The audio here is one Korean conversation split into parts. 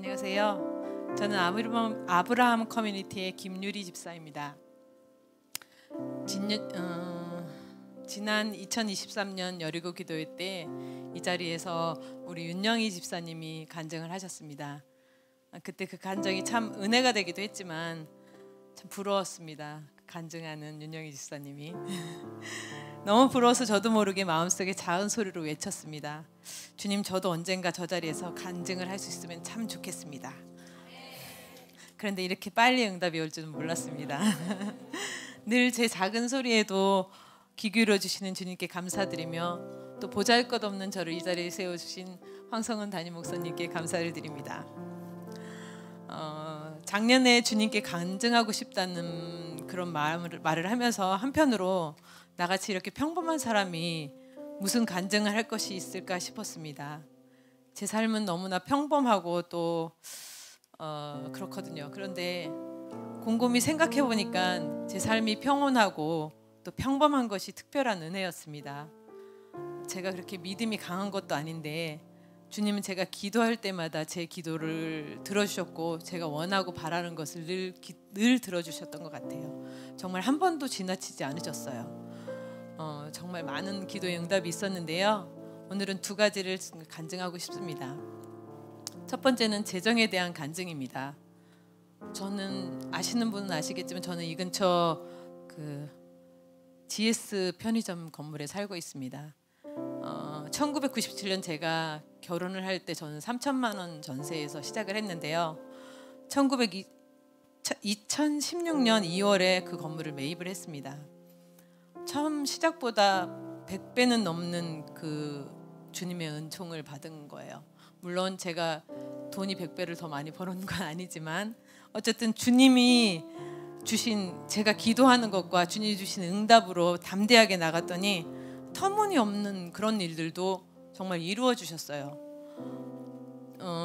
안녕하세요. 저는 아브라함 커뮤니티의 김유리 집사입니다. 지난 2023년 여리고 기도회 때 이 자리에서 우리 윤영희 집사님이 간증을 하셨습니다. 그때 그 간증이 참 은혜가 되기도 했지만 참 부러웠습니다. 간증하는 윤영희 집사님이 너무 부러워서 저도 모르게 마음속에 작은 소리로 외쳤습니다. 주님, 저도 언젠가 저 자리에서 간증을 할 수 있으면 참 좋겠습니다. 그런데 이렇게 빨리 응답이 올 줄은 몰랐습니다. 늘 제 작은 소리에도 귀 기울여 주시는 주님께 감사드리며 또 보잘것없는 저를 이 자리에 세워주신 황성은 담임 목사님께 감사를 드립니다. 작년에 주님께 간증하고 싶다는 그런 말을 하면서 한편으로 나같이 이렇게 평범한 사람이 무슨 간증을 할 것이 있을까 싶었습니다. 제 삶은 너무나 평범하고 또 그렇거든요. 그런데 곰곰이 생각해 보니까 제 삶이 평온하고 또 평범한 것이 특별한 은혜였습니다. 제가 그렇게 믿음이 강한 것도 아닌데 주님은 제가 기도할 때마다 제 기도를 들어주셨고 제가 원하고 바라는 것을 늘 들어주셨던 것 같아요. 정말 한 번도 지나치지 않으셨어요. 정말 많은 기도의 응답이 있었는데요. 오늘은 두 가지를 간증하고 싶습니다. 첫 번째는 재정에 대한 간증입니다. 저는 아시는 분은 아시겠지만 저는 이 근처 GS 편의점 건물에 살고 있습니다. 1997년 제가 결혼을 할 때 저는 3천만 원 전세에서 시작을 했는데요. 2016년 2월에 그 건물을 매입을 했습니다. 처음 시작보다 100배는 넘는 그 주님의 은총을 받은 거예요. 물론 제가 돈이 100배를 더 많이 벌은 건 아니지만 어쨌든 주님이 주신 제가 기도하는 것과 주님이 주신 응답으로 담대하게 나갔더니 터무니없는 그런 일들도 정말 이루어 주셨어요.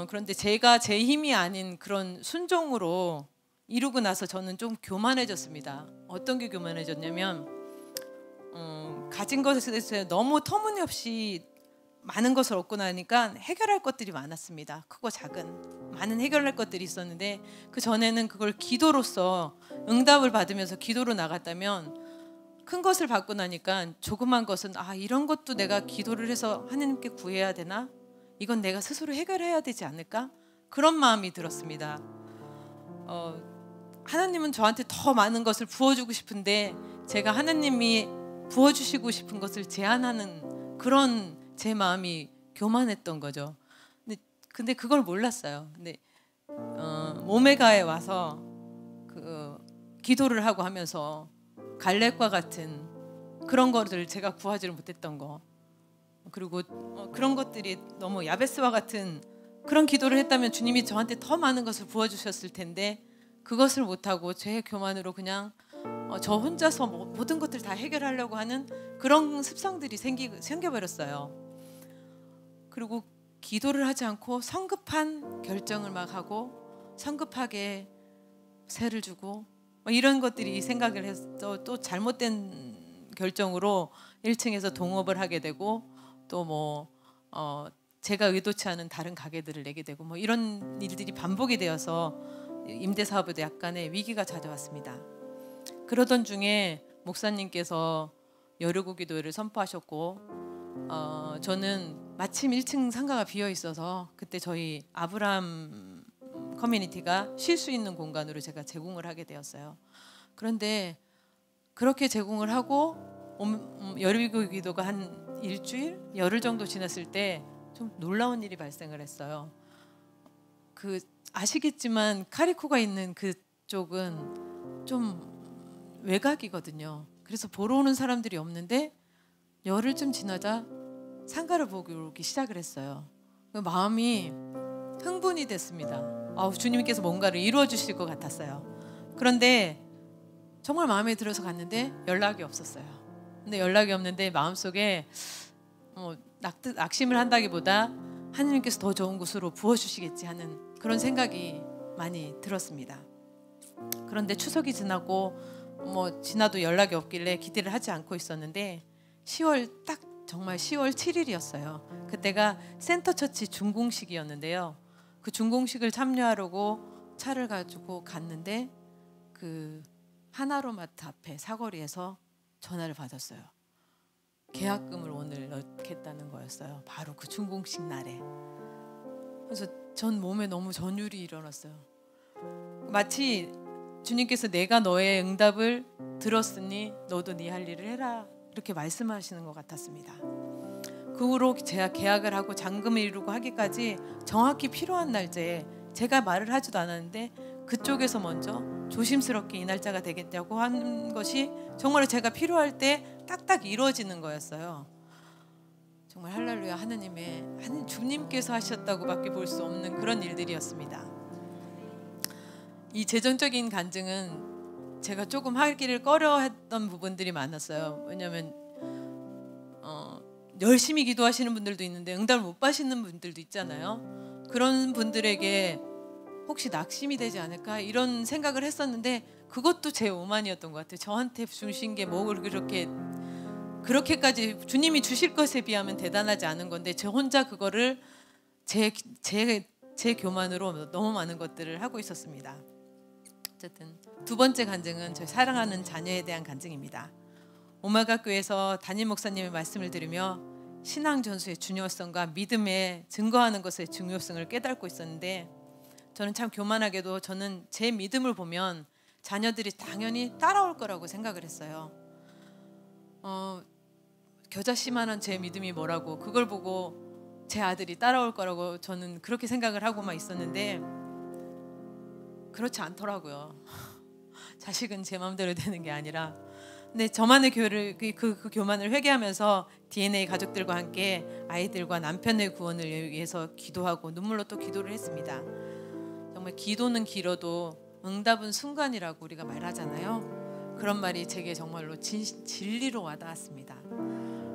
그런데 제가 제 힘이 아닌 그런 순종으로 이루고 나서 저는 좀 교만해졌습니다. 어떤 게 교만해졌냐면 가진 것에 대해서 너무 터무니없이 많은 것을 얻고 나니까 해결할 것들이 많았습니다. 크고 작은 많은 해결할 것들이 있었는데 그 전에는 그걸 기도로서 응답을 받으면서 기도로 나갔다면 큰 것을 받고 나니까 조그만 것은 이런 것도 내가 기도를 해서 하나님께 구해야 되나? 이건 내가 스스로 해결해야 되지 않을까? 그런 마음이 들었습니다. 하나님은 저한테 더 많은 것을 부어주고 싶은데 제가 하나님이 부어주시고 싶은 것을 제한하는 그런 제 마음이 교만했던 거죠. 근데 그걸 몰랐어요. 근데 오메가에 와서 기도를 하고 하면서 갈렙과 같은 그런 거를 제가 구하지를 못했던 거, 그리고 그런 것들이 너무 야베스와 같은 그런 기도를 했다면 주님이 저한테 더 많은 것을 부어주셨을 텐데 그것을 못하고 제 교만으로 그냥 저 혼자서 모든 것들 다 해결하려고 하는 그런 습성들이 생겨버렸어요. 그리고 기도를 하지 않고 성급한 결정을 막 하고 성급하게 세를 주고 이런 것들이 생각을 해서 또 잘못된 결정으로 1층에서 동업을 하게 되고 또 제가 의도치 않은 다른 가게들을 내게 되고 이런 일들이 반복이 되어서 임대사업에도 약간의 위기가 찾아왔습니다. 그러던 중에 목사님께서 여리고 기도회를 선포하셨고 저는 마침 1층 상가가 비어 있어서 그때 저희 아브라함 커뮤니티가 쉴 수 있는 공간으로 제가 제공을 하게 되었어요. 그런데 그렇게 제공을 하고 여리고 기도가 한 일주일, 열흘 정도 지났을 때 좀 놀라운 일이 발생을 했어요. 아시겠지만 카리코가 있는 그쪽은 좀 외곽이거든요. 그래서 보러 오는 사람들이 없는데 열흘쯤 지나자 상가를 보기 시작을 했어요. 마음이 흥분이 됐습니다. 주님께서 뭔가를 이루어 주실 것 같았어요. 그런데 정말 마음에 들어서 갔는데 연락이 없었어요. 근데 연락이 없는데 마음속에 낙심을 한다기보다 하나님께서 더 좋은 곳으로 부어주시겠지 하는 그런 생각이 많이 들었습니다. 그런데 추석이 지나고 지나도 연락이 없길래 기대를 하지 않고 있었는데 10월 정말 10월 7일이었어요. 그때가 센터처치 준공식이었는데요. 그 준공식을 참여하려고 차를 가지고 갔는데 그 하나로마트 앞에 사거리에서 전화를 받았어요. 계약금을 오늘 넣겠다는 거였어요. 바로 그 준공식 날에. 그래서 전 몸에 너무 전율이 일어났어요. 마치 주님께서 내가 너의 응답을 들었으니 너도 네 할 일을 해라 이렇게 말씀하시는 것 같았습니다. 그 후로 제가 계약을 하고 잔금을 이루고 하기까지 정확히 필요한 날짜에 제가 말을 하지도 않았는데 그쪽에서 먼저 조심스럽게 이 날짜가 되겠다고 하는 것이 정말 제가 필요할 때 딱딱 이루어지는 거였어요. 정말 할렐루야, 하나님 주님께서 하셨다고밖에 볼 수 없는 그런 일들이었습니다. 이 재정적인 간증은 제가 조금 하기를 꺼려했던 부분들이 많았어요. 왜냐하면 열심히 기도하시는 분들도 있는데 응답을 못 받으시는 분들도 있잖아요. 그런 분들에게 혹시 낙심이 되지 않을까 이런 생각을 했었는데 그것도 제 오만이었던 것 같아요. 저한테 주신 게 뭘 그렇게까지 주님이 주실 것에 비하면 대단하지 않은 건데 저 혼자 그거를 제 교만으로 너무 많은 것들을 하고 있었습니다. 어쨌든 두 번째 간증은 저희 사랑하는 자녀에 대한 간증입니다. 오마가 교회에서 담임 목사님의 말씀을 들으며 신앙 전수의 중요성과 믿음에 증거하는 것의 중요성을 깨닫고 있었는데 저는 참 교만하게도 저는 제 믿음을 보면 자녀들이 당연히 따라올 거라고 생각을 했어요. 겨자씨만한 제 믿음이 뭐라고 그걸 보고 제 아들이 따라올 거라고 저는 그렇게 생각을 하고만 있었는데 그렇지 않더라고요. 자식은 제 마음대로 되는 게 아니라 근데 저만의 교회를 그 교만을 회개하면서 DNA 가족들과 함께 아이들과 남편의 구원을 위해서 기도하고 눈물로 또 기도를 했습니다. 정말 기도는 길어도 응답은 순간이라고 우리가 말하잖아요. 그런 말이 제게 정말로 진리로 와닿았습니다.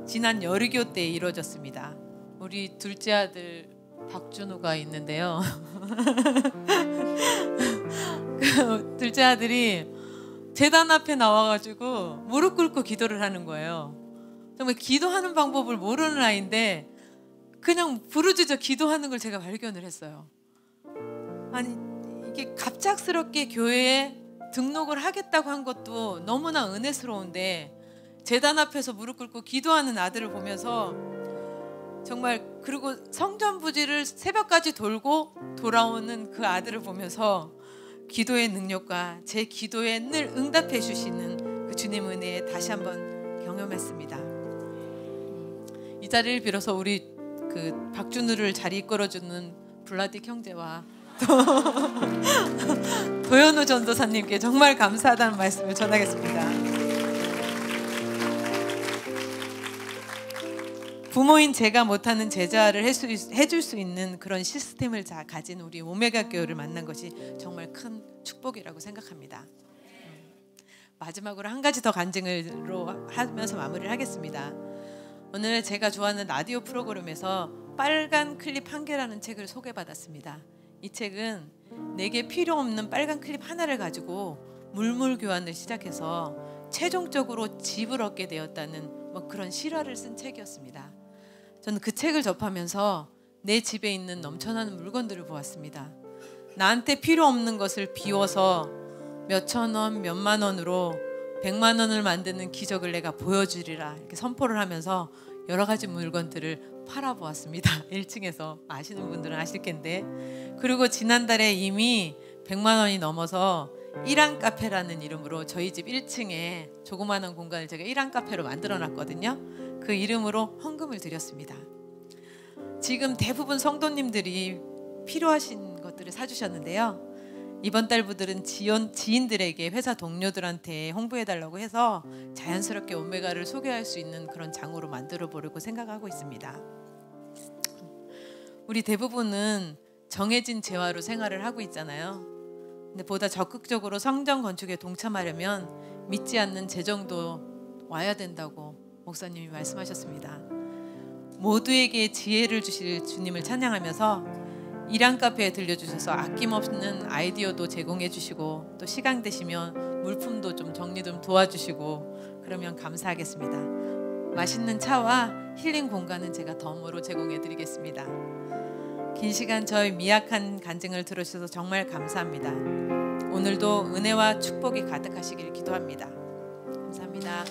지난 여리교 때 이루어졌습니다. 우리 둘째 아들 박준우가 있는데요. 그 둘째 아들이 제단 앞에 나와가지고 무릎 꿇고 기도를 하는 거예요. 정말 기도하는 방법을 모르는 아이인데 그냥 부르짖어 기도하는 걸 제가 발견을 했어요. 아니 이게 갑작스럽게 교회에 등록을 하겠다고 한 것도 너무나 은혜스러운데 제단 앞에서 무릎 꿇고 기도하는 아들을 보면서 정말 그리고 성전 부지를 새벽까지 돌고 돌아오는 그 아들을 보면서 기도의 능력과 제 기도에 늘 응답해 주시는 그 주님 은혜에 다시 한번 경험했습니다. 이 자리를 빌어서 우리 그 박준우를 잘 이끌어주는 블라딕 형제와 또 도현우 전도사님께 정말 감사하다는 말씀을 전하겠습니다. 부모인 제가 못하는 제자를 해줄 수 있는 그런 시스템을 가진 우리 오메가 교회를 만난 것이 정말 큰 축복이라고 생각합니다. 마지막으로 한 가지 더 간증으로 하면서 마무리를 하겠습니다. 오늘 제가 좋아하는 라디오 프로그램에서 빨간 클립 한 개라는 책을 소개받았습니다. 이 책은 내게 필요 없는 빨간 클립 하나를 가지고 물물 교환을 시작해서 최종적으로 집을 얻게 되었다는 그런 실화를 쓴 책이었습니다. 저는 그 책을 접하면서 내 집에 있는 넘쳐나는 물건들을 보았습니다. 나한테 필요 없는 것을 비워서 몇천 원, 몇만 원으로 100만 원을 만드는 기적을 내가 보여주리라 이렇게 선포를 하면서 여러 가지 물건들을 팔아보았습니다. 1층에서 아시는 분들은 아실 텐데. 그리고 지난달에 이미 100만 원이 넘어서 일한 카페라는 이름으로 저희 집 1층에 조그마한 공간을 제가 일한 카페로 만들어 놨거든요. 그 이름으로 헌금을 드렸습니다. 지금 대부분 성도님들이 필요하신 것들을 사주셨는데요. 이번 달부들은 지인들에게 회사 동료들한테 홍보해달라고 해서 자연스럽게 오메가를 소개할 수 있는 그런 장으로 만들어 보려고 생각하고 있습니다. 우리 대부분은 정해진 재화로 생활을 하고 있잖아요. 근데 보다 적극적으로 성전 건축에 동참하려면 믿지 않는 재정도 와야 된다고 목사님이 말씀하셨습니다. 모두에게 지혜를 주실 주님을 찬양하면서 일한 카페에 들려주셔서 아낌없는 아이디어도 제공해 주시고 또 시간 되시면 물품도 좀 정리 좀 도와주시고 그러면 감사하겠습니다. 맛있는 차와 힐링 공간은 제가 덤으로 제공해 드리겠습니다. 긴 시간 저희 미약한 간증을 들으셔서 정말 감사합니다. 오늘도 은혜와 축복이 가득하시길 기도합니다. 감사합니다.